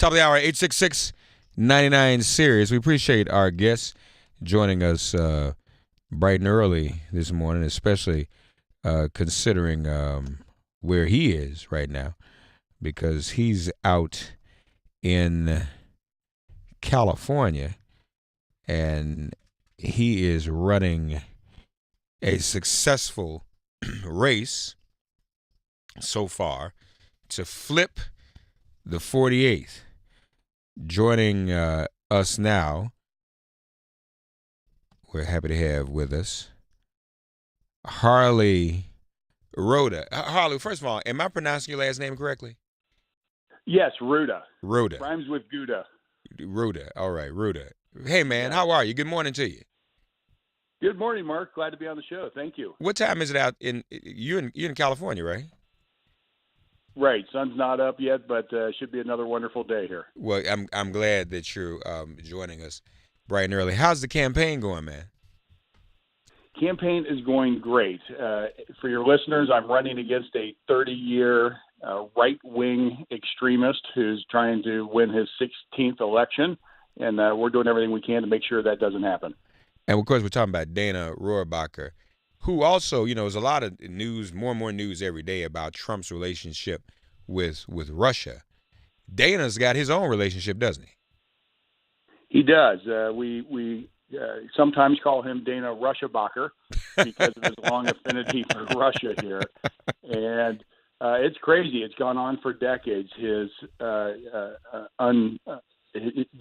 Top of the hour, 866-99-SIRIUS. We appreciate our guests joining us bright and early this morning, especially considering where he is right now, because he's out in California and he is running a successful race so far to flip the 48th. Joining us now, we're happy to have with us Harley Rouda. Harley, first of all, am I pronouncing your last name correctly? Yes, Rouda. Rouda. Rhymes with Gouda. Rouda. All right, Rouda. Hey, man, how are you? Good morning to you. Good morning, Mark. Glad to be on the show. Thank you. What time is it out you're in California, right? Right. Sun's not up yet, but should be another wonderful day here. Well, I'm glad that you're joining us bright and early. How's the campaign going, man? Campaign is going great. For your listeners, I'm running against a 30-year right-wing extremist who's trying to win his 16th election, and we're doing everything we can to make sure that doesn't happen. And, of course, we're talking about Dana Rohrabacher, who also, there's a lot of news, more and more news every day about Trump's relationship with Russia. Dana's got his own relationship, doesn't he? He does. We sometimes call him Dana Russiabacher because of his long affinity for Russia here. And it's crazy. It's gone on for decades. His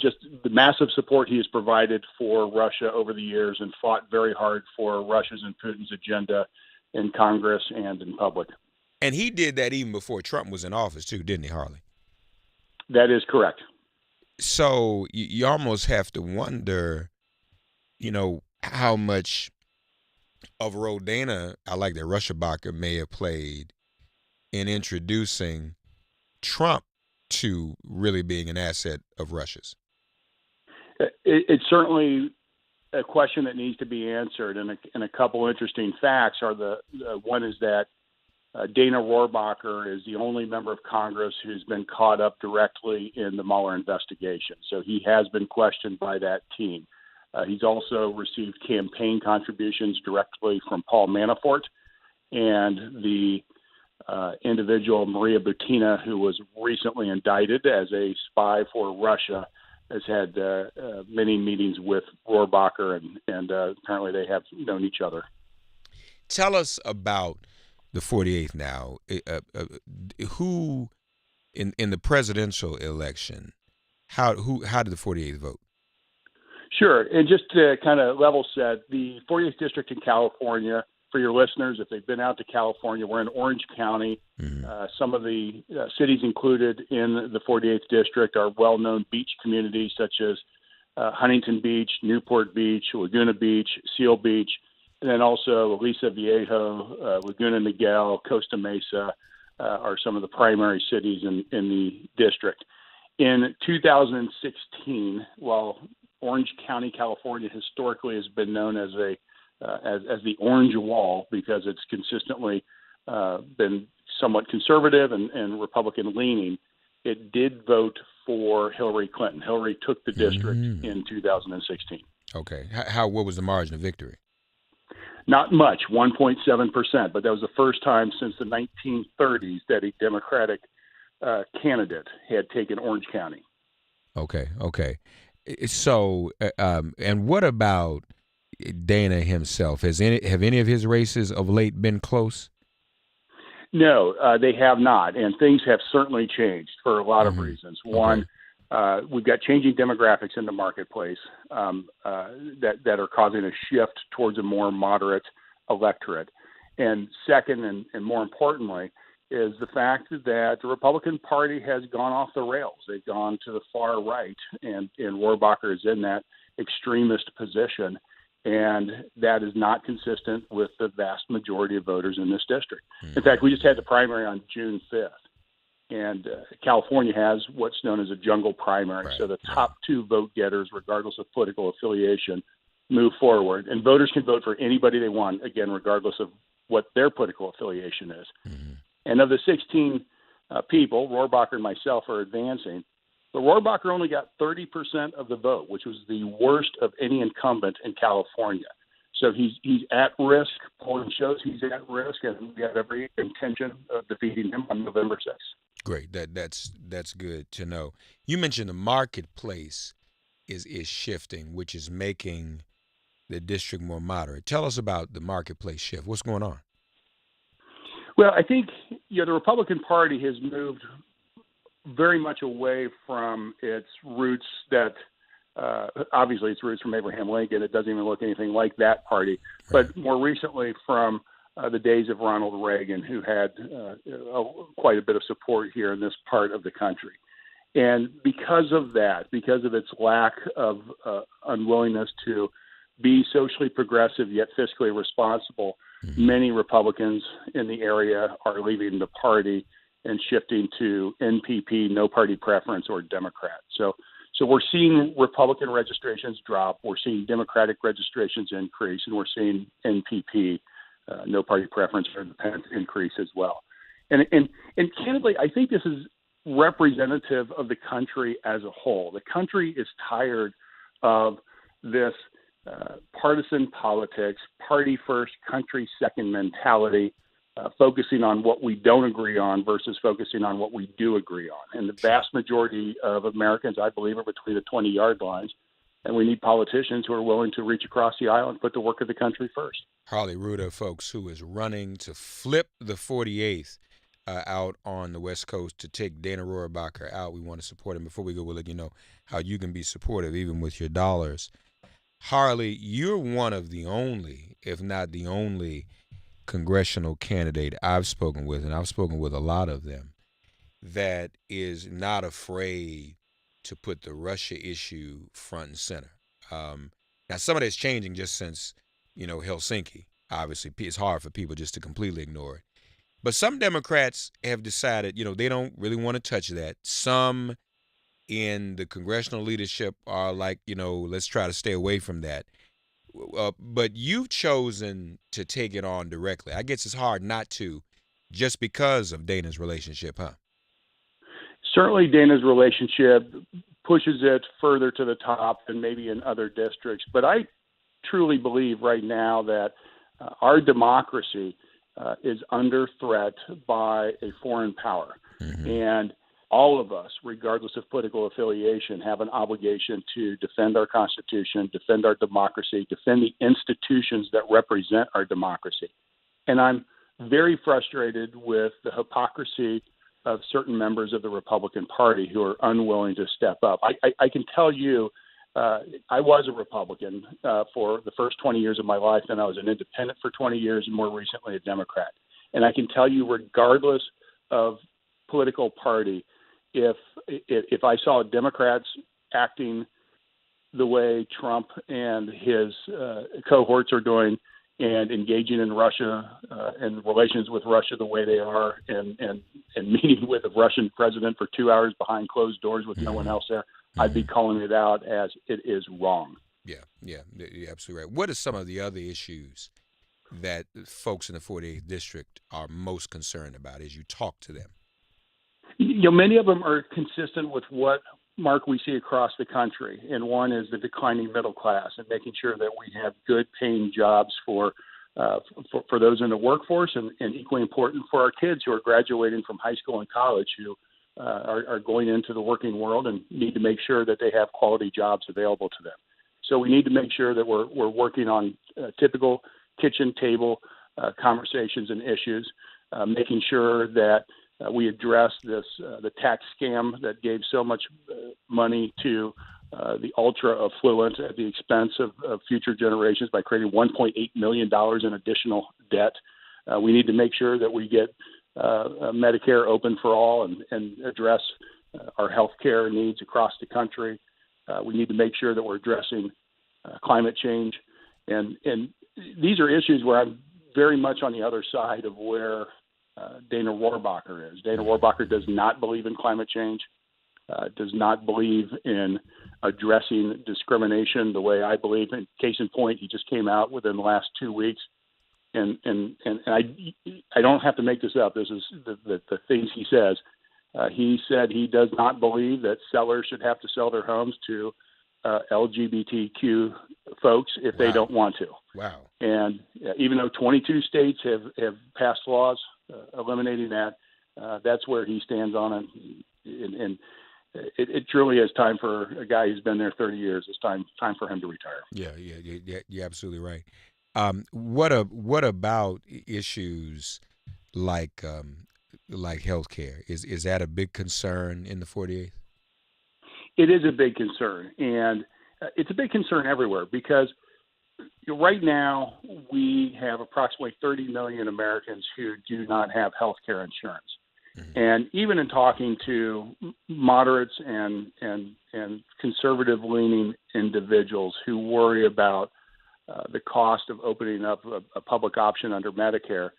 just the massive support he has provided for Russia over the years and fought very hard for Russia's and Putin's agenda in Congress and in public. And he did that even before Trump was in office, too, didn't he, Harley? That is correct. So you almost have to wonder, how much of a role Dana, I like that Russiabacher may have played in introducing Trump to really being an asset of Russia's. It's certainly a question that needs to be answered, and a couple interesting facts are one is that Dana Rohrabacher is the only member of Congress who's been caught up directly in the Mueller investigation, so he has been questioned by that team. He's also received campaign contributions directly from Paul Manafort, and the individual Maria Butina, who was recently indicted as a spy for Russia, has had many meetings with Rohrabacher, and apparently they have known each other. Tell us about the 48th now. Who in the presidential election? How did the 48th vote? Sure, and just to kind of level set, the 48th district in California. For your listeners, if they've been out to California, we're in Orange County. Mm-hmm. Some of the cities included in the 48th district are well-known beach communities such as Huntington Beach, Newport Beach, Laguna Beach, Seal Beach, and then also Aliso Viejo, Laguna Niguel, Costa Mesa are some of the primary cities in the district. In 2016, while Orange County, California, historically has been known as as the Orange Wall because it's consistently been somewhat conservative and Republican-leaning, it did vote for Hillary Clinton. Hillary took the district in 2016. Okay. What was the margin of victory? Not much, 1.7%, but that was the first time since the 1930s that a Democratic candidate had taken Orange County. Okay. So, and what about Dana himself? Have any of his races of late been close? No, they have not, and things have certainly changed for a lot of reasons. One, we've got changing demographics in the marketplace that are causing a shift towards a more moderate electorate. And second, and more importantly, is the fact that the Republican Party has gone off the rails. They've gone to the far right, and Rohrabacher is in that extremist position. And that is not consistent with the vast majority of voters in this district. In fact, we just had the primary on June 5th. And California has what's known as a jungle primary. Right. So the top two vote getters, regardless of political affiliation, move forward. And voters can vote for anybody they want, again, regardless of what their political affiliation is. And of the 16 people, Rohrabacher and myself are advancing, But Rohrabacher only got 30% of the vote, which was the worst of any incumbent in California. So he's at risk. Polling shows he's at risk, and we have every intention of defeating him on November 6th. Great. That's good to know. You mentioned the marketplace is shifting, which is making the district more moderate. Tell us about the marketplace shift. What's going on? Well, I think the Republican Party has moved very much away from its roots that obviously its roots from Abraham Lincoln. It doesn't even look anything like that party. Right. But more recently from the days of Ronald Reagan, who had quite a bit of support here in this part of the country. And because of that, because of its lack of unwillingness to be socially progressive yet fiscally responsible, many Republicans in the area are leaving the party and shifting to NPP, no party preference, or Democrat. So we're seeing Republican registrations drop, we're seeing Democratic registrations increase, and we're seeing NPP, no party preference, or independent increase as well. And candidly, I think this is representative of the country as a whole. The country is tired of this partisan politics, party first, country second mentality, focusing on what we don't agree on versus focusing on what we do agree on. And the vast majority of Americans, I believe, are between the 20-yard lines, and we need politicians who are willing to reach across the aisle and put the work of the country first. Harley Rouda, folks, who is running to flip the 48th out on the West Coast to take Dana Rohrabacher out. We want to support him. Before we go, we'll let you know how you can be supportive, even with your dollars. Harley, you're one of the only, if not the only, congressional candidate I've spoken with, and I've spoken with a lot of them, that is not afraid to put the Russia issue front and center. Now, some of that's changing just since, Helsinki. Obviously, it's hard for people just to completely ignore it. But some Democrats have decided, they don't really want to touch that. Some in the congressional leadership are like, let's try to stay away from that. But you've chosen to take it on directly. I guess it's hard not to, just because of Dana's relationship, huh? Certainly Dana's relationship pushes it further to the top than maybe in other districts. But I truly believe right now that our democracy is under threat by a foreign power. Mm-hmm. And all of us, regardless of political affiliation, have an obligation to defend our Constitution, defend our democracy, defend the institutions that represent our democracy. And I'm very frustrated with the hypocrisy of certain members of the Republican Party who are unwilling to step up. I can tell you, I was a Republican for the first 20 years of my life, and I was an independent for 20 years, and more recently a Democrat. And I can tell you, regardless of political party, if I saw Democrats acting the way Trump and his cohorts are doing and engaging in Russia and relations with Russia the way they are and meeting with a Russian president for 2 hours behind closed doors with no one else there, I'd be calling it out as it is wrong. Yeah, you're absolutely right. What are some of the other issues that folks in the 48th District are most concerned about as you talk to them? Many of them are consistent with what, Mark, we see across the country. And one is the declining middle class and making sure that we have good paying jobs for those in the workforce and equally important for our kids who are graduating from high school and college who are going into the working world and need to make sure that they have quality jobs available to them. So we need to make sure that we're working on typical kitchen table conversations and issues, making sure that we address the tax scam that gave so much money to the ultra affluent at the expense of future generations by creating $1.8 million in additional debt. We need to make sure that we get Medicare open for all and address our health care needs across the country. We need to make sure that we're addressing climate change. And these are issues where I'm very much on the other side of where Dana Rohrabacher is. Dana Rohrabacher does not believe in climate change, does not believe in addressing discrimination the way I believe. And case in point, he just came out within the last 2 weeks. And I don't have to make this up. This is the things he says. He said he does not believe that sellers should have to sell their homes to LGBTQ folks if they Wow. don't want to. Wow. And even though 22 states have passed laws eliminating that, that's where he stands on it. And it truly is time for a guy who's been there 30 years. It's time for him to retire. Yeah. You're absolutely right. What about issues like healthcare? Is that a big concern in the 48th? It is a big concern, and it's a big concern everywhere because right now we have approximately 30 million Americans who do not have health care insurance. Mm-hmm. And even in talking to moderates and conservative leaning individuals who worry about the cost of opening up a public option under Medicare,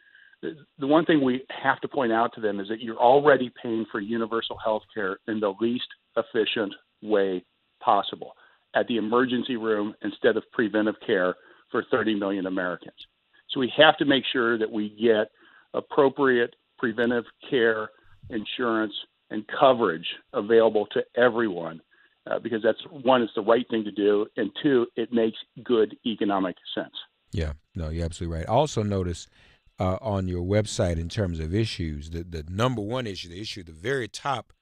the one thing we have to point out to them is that you're already paying for universal health care in the least efficient way possible at the emergency room instead of preventive care for 30 million Americans. So we have to make sure that we get appropriate preventive care insurance and coverage available to everyone because that's, one, it's the right thing to do, and two, it makes good economic sense. Yeah, no, you're absolutely right. I also notice on your website in terms of issues, the number one issue, the issue at the very top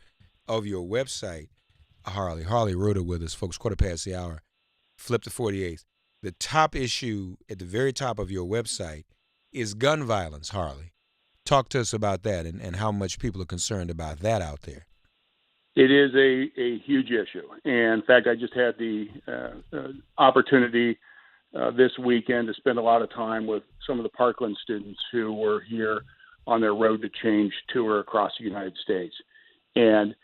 of your website, Harley Rouda with us, folks, 1:15. Flip to 48th. The top issue at the very top of your website is gun violence, Harley. Talk to us about that and how much people are concerned about that out there. It is a huge issue. And in fact, I just had the opportunity this weekend to spend a lot of time with some of the Parkland students who were here on their Road to Change tour across the United States. And,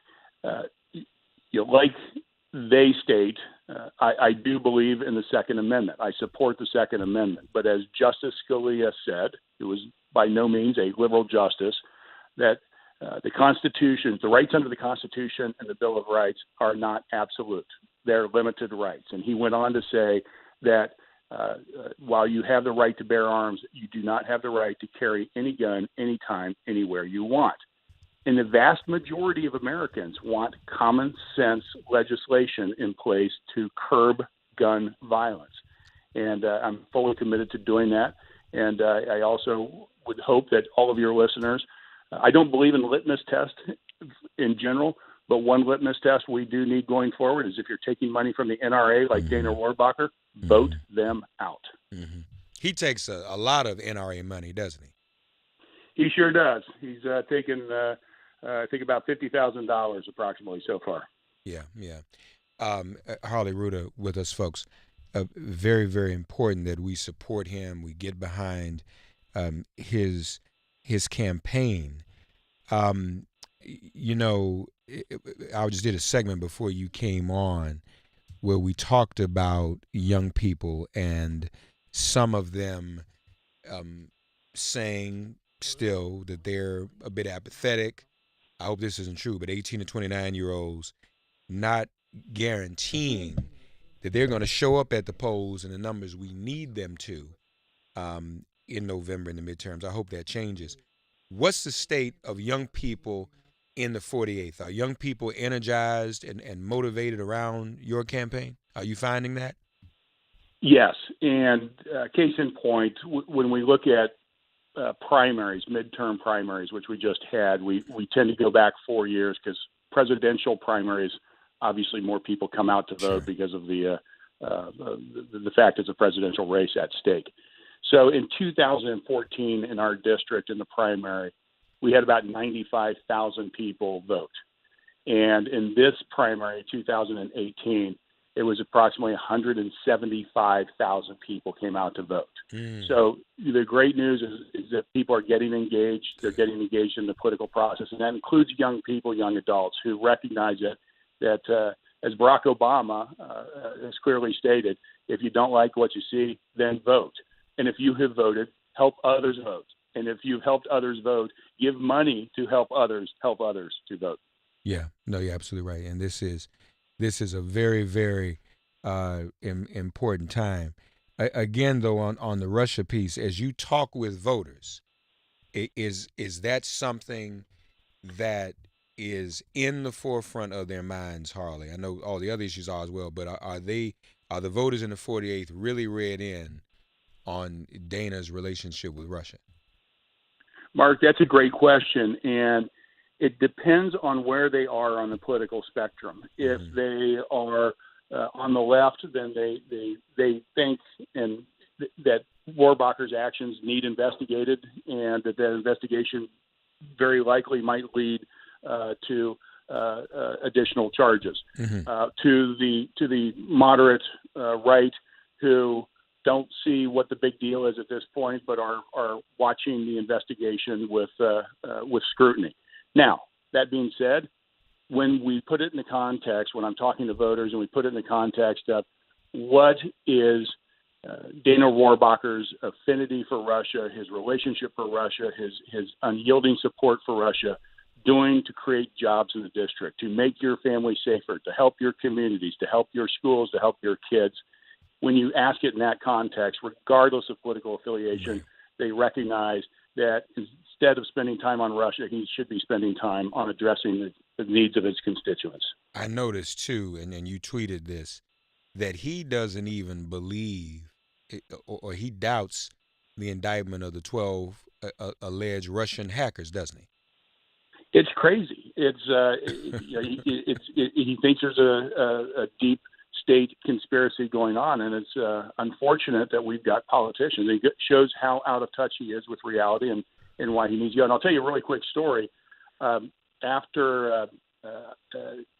like they state, I do believe in the Second Amendment. I support the Second Amendment. But as Justice Scalia said, it was by no means a liberal justice, that the Constitution, the rights under the Constitution and the Bill of Rights are not absolute. They're limited rights. And he went on to say that while you have the right to bear arms, you do not have the right to carry any gun anytime, anywhere you want. And the vast majority of Americans want common sense legislation in place to curb gun violence. And I'm fully committed to doing that. And I also would hope that all of your listeners, I don't believe in litmus tests in general, but one litmus test we do need going forward is if you're taking money from the NRA like Dana Rohrabacher, vote them out. Mm-hmm. He takes a lot of NRA money, doesn't he? He sure does. He's taken, I think, about $50,000 approximately so far. Yeah. Harley Rouda with us, folks. Very, very important that we support him. We get behind his campaign. I just did a segment before you came on where we talked about young people and some of them saying still that they're a bit apathetic. I hope this isn't true, but 18 to 29-year-olds not guaranteeing that they're going to show up at the polls in the numbers we need them to in November in the midterms. I hope that changes. What's the state of young people in the 48th? Are young people energized and motivated around your campaign? Are you finding that? Yes, and case in point, when we look at primaries, midterm primaries, which we just had, we tend to go back 4 years because presidential primaries, obviously more people come out to vote because of the fact it's a presidential race at stake. So in 2014 in our district in the primary, we had about 95,000 people vote. And in this primary, 2018, it was approximately 175,000 people came out to vote. So the great news is that people are getting engaged. They're getting engaged in the political process, and that includes young people, young adults who recognize that as Barack Obama has clearly stated, if you don't like what you see, then vote. And if you have voted, help others vote. And if you've helped others vote, give money to help others to vote. Yeah, no, you're absolutely right. And this is a very, very important time. Again, though, on the Russia piece, as you talk with voters, is that something that is in the forefront of their minds, Harley? I know all the other issues are as well, but are the voters in the 48th really read in on Dana's relationship with Russia? Mark, that's a great question, and it depends on where they are on the political spectrum. If Mm-hmm. they are on the left, then they think and that Rohrabacher's actions need investigated, and that investigation very likely might lead to additional charges. Mm-hmm. To the moderate right, who don't see what the big deal is at this point, but are watching the investigation with scrutiny. Now, that being said, when we put it in the context, when I'm talking to voters and we put it in the context of what is Dana Rohrabacher's affinity for Russia, his relationship for Russia, his unyielding support for Russia, doing to create jobs in the district, to make your family safer, to help your communities, to help your schools, to help your kids. When you ask it in that context, regardless of political affiliation, Right. they recognize that instead of spending time on Russia, he should be spending time on addressing the needs of his constituents. I noticed too, and you tweeted this, that he doesn't even believe or he doubts the indictment of the 12 alleged Russian hackers, doesn't he? It's crazy. He thinks there's a deep state conspiracy going on, and it's unfortunate that we've got politicians. It shows how out of touch he is with reality and why he needs to go. And I'll tell you a really quick story. After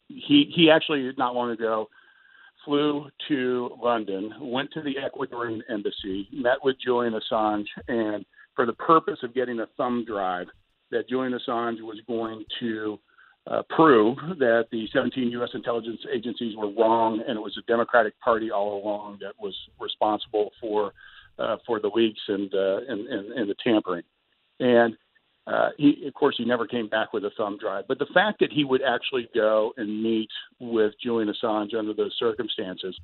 he actually not long ago flew to London, went to the Ecuadorian embassy, met with Julian Assange, and for the purpose of getting a thumb drive that Julian Assange was going to prove that the 17 U.S. intelligence agencies were wrong, and it was the Democratic Party all along that was responsible for the leaks and the tampering. And of course, he never came back with a thumb drive. But the fact that he would actually go and meet with Julian Assange under those circumstances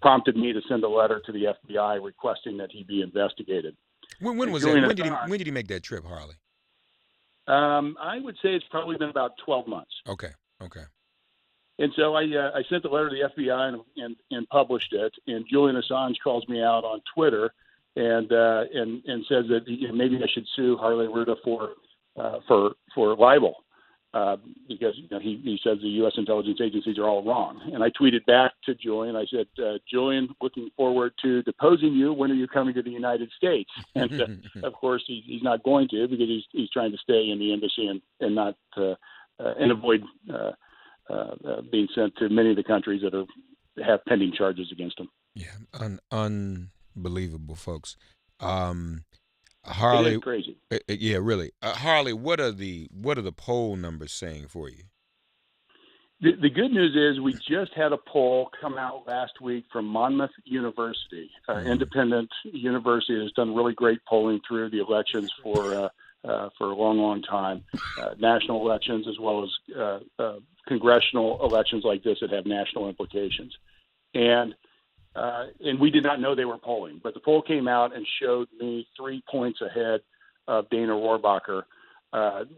prompted me to send a letter to the FBI requesting that he be investigated. When was Julian that? When did he make that trip, Harley? I would say it's probably been about 12 months. Okay. And so I sent the letter to the FBI and published it. And Julian Assange calls me out on Twitter and says that maybe I should sue Harley Rouda for libel because he says the U.S. intelligence agencies are all wrong. And I tweeted back to Julian. I said, Julian, looking forward to deposing you. When are you coming to the United States? And of course, he's not going to because he's trying to stay in the embassy and not and avoid being sent to many of the countries that have pending charges against him. Yeah, unbelievable, folks. Harley, it is crazy. Yeah, really. Harley, what are the poll numbers saying for you? The good news is we just had a poll come out last week from Monmouth University, independent university that's done really great polling through the elections for a long time, national elections as well as congressional elections like this that have national implications. And we did not know they were polling, but the poll came out and showed me 3 points ahead of Dana Rohrabacher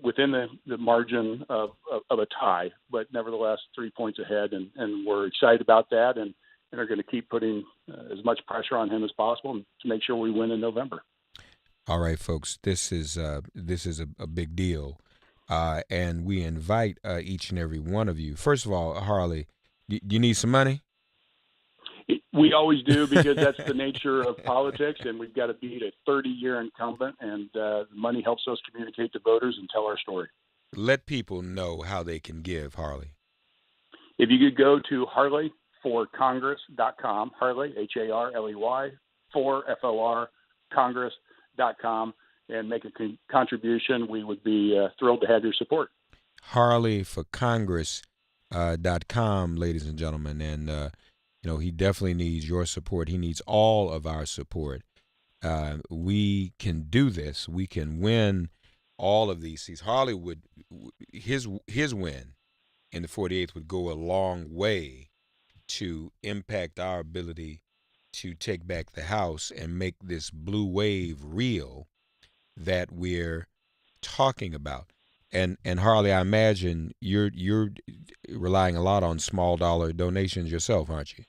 within the margin of a tie, but nevertheless 3 points ahead. And we're excited about that and are going to keep putting as much pressure on him as possible to make sure we win in November. All right, folks, this is a big deal, and we invite each and every one of you. First of all, Harley, do you need some money? We always do because that's the nature of politics, and we've got to beat a 30-year incumbent, and money helps us communicate to voters and tell our story. Let people know how they can give, Harley. If you could go to harleyforcongress.com, Harley, Harley, FOR, Congress.com, and make a contribution, we would be thrilled to have your support. harleyforcongress.com, ladies and gentlemen, and he definitely needs your support. He needs all of our support. We can do this. We can win all of these seats. Harley would his win in the 48th would go a long way to impact our ability to take back the House and make this blue wave real that we're talking about. And Harley, I imagine you're relying a lot on small dollar donations yourself, aren't you?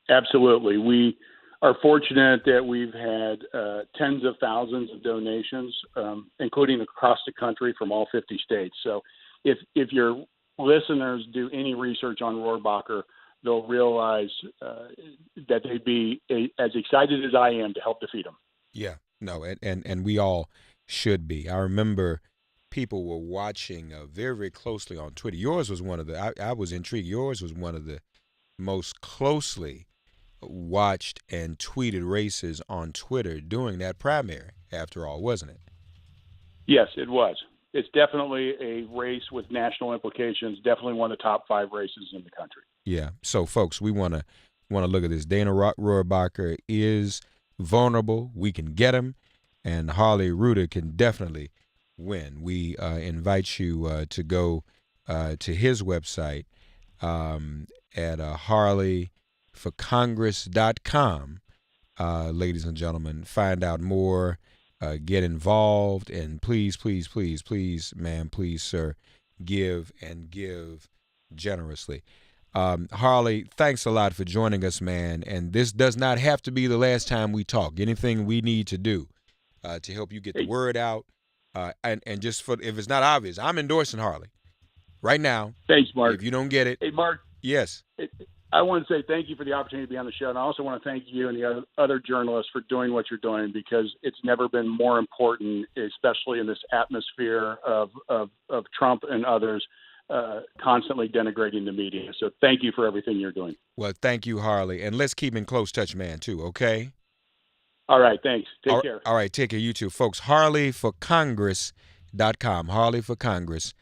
Absolutely. We are fortunate that we've had tens of thousands of donations, including across the country from all 50 states. So if your listeners do any research on Rohrbacher, they'll realize that they'd be as excited as I am to help defeat him. Yeah, no, and we all should be. I remember people were watching very, very closely on Twitter. Yours was one of the, I was intrigued. Yours was one of the most closely watched and tweeted races on Twitter during that primary, after all, wasn't it? Yes, it was. It's definitely a race with national implications. Definitely one of the top 5 races in the country. Yeah. So, folks, we want to look at this. Dana Rohrabacher is vulnerable. We can get him, and Harley Rouda can definitely win. We invite you to go to his website at harleyforcongress.com, ladies and gentlemen. Find out more. Get involved, and please, please, please, please, ma'am, please, sir, give and give generously. Harley, thanks a lot for joining us, man. And this does not have to be the last time we talk. Anything we need to do to help you get the Hey, word out, and just for if it's not obvious, I'm endorsing Harley right now. thanks, Mark. If you don't get it, Hey, Mark, yes, I want to say thank you for the opportunity to be on the show. And I also want to thank you and the other journalists for doing what you're doing, because it's never been more important, especially in this atmosphere of Trump and others constantly denigrating the media. So thank you for everything you're doing. well, thank you, Harley, and let's keep in close touch, man, too. Okay. All right. Thanks. Take care. All right, take care, you too, folks. HarleyForCongress.com. Harley for Congress.